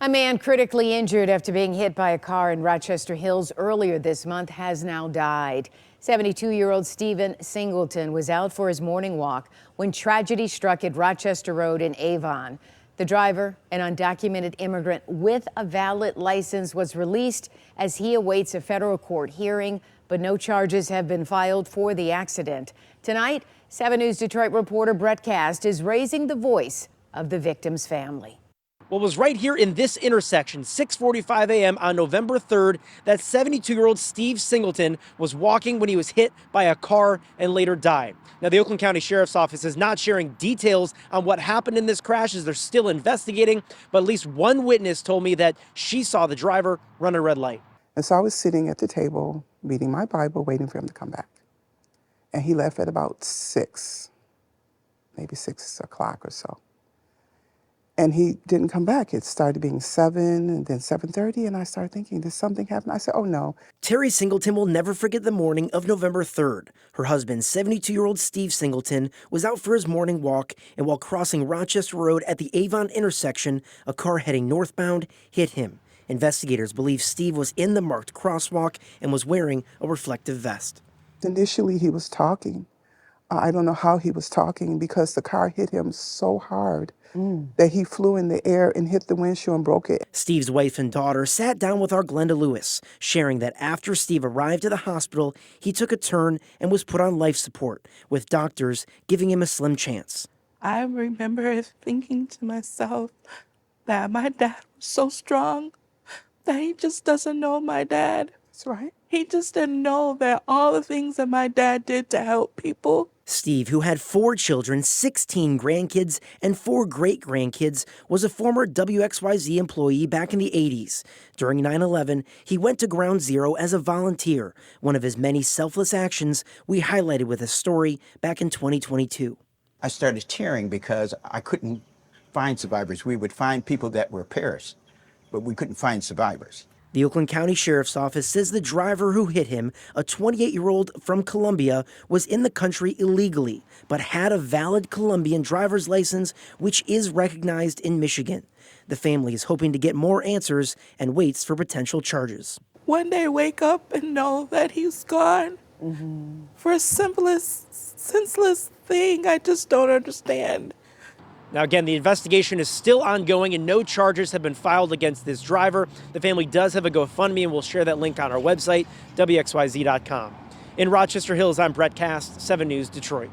A man critically injured after being hit by a car in Rochester Hills earlier this month has now died. 72-year-old Stephen Singleton was out for his morning walk when tragedy struck at Rochester Road in Avon. The driver, an undocumented immigrant with a valid license, was released as he awaits a federal court hearing, but no charges have been filed for the accident. Tonight, 7 News Detroit reporter Brett Cast is raising the voice of the victim's family. What was right here in this intersection, 6:45 a.m. on November 3rd, that 72-year-old Steve Singleton was walking when he was hit by a car and later died. Now, the Oakland County Sheriff's Office is not sharing details on what happened in this crash as they're still investigating, but at least one witness told me that she saw the driver run a red light. And so I was sitting at the table, reading my Bible, waiting for him to come back. And he left at about 6, maybe 6 o'clock or so. And he didn't come back. It started being 7 and then 7:30, and I started thinking, did something happen? I said, oh no. Terry Singleton will never forget the morning of November 3rd. Her husband, 72-year-old Steve Singleton, was out for his morning walk, and while crossing Rochester Road at the Avon intersection, a car heading northbound hit him. Investigators believe Steve was in the marked crosswalk and was wearing a reflective vest. Initially, he was talking. I don't know how he was talking because the car hit him so hard that he flew in the air and hit the windshield and broke it. Steve's wife and daughter sat down with our Glenda Lewis, sharing that after Steve arrived at the hospital, he took a turn and was put on life support, with doctors giving him a slim chance. I remember thinking to myself that my dad was so strong that he just doesn't know my dad. That's right. He just didn't know that all the things that my dad did to help people. Steve, who had 4 children, 16 grandkids, and 4 great-grandkids, was a former WXYZ employee back in the 80s. During 9/11, he went to Ground Zero as a volunteer, one of his many selfless actions we highlighted with a story back in 2022. I started tearing because I couldn't find survivors. We would find people that were perished, but we couldn't find survivors. The Oakland County Sheriff's Office says the driver who hit him, a 28-year-old from Colombia, was in the country illegally, but had a valid Colombian driver's license, which is recognized in Michigan. The family is hoping to get more answers and waits for potential charges. One day wake up and know that he's gone for a simplest, senseless thing I just don't understand. Now, again, the investigation is still ongoing and no charges have been filed against this driver. The family does have a GoFundMe, and we'll share that link on our website, WXYZ.com. In Rochester Hills, I'm Brett Cast, 7 News Detroit.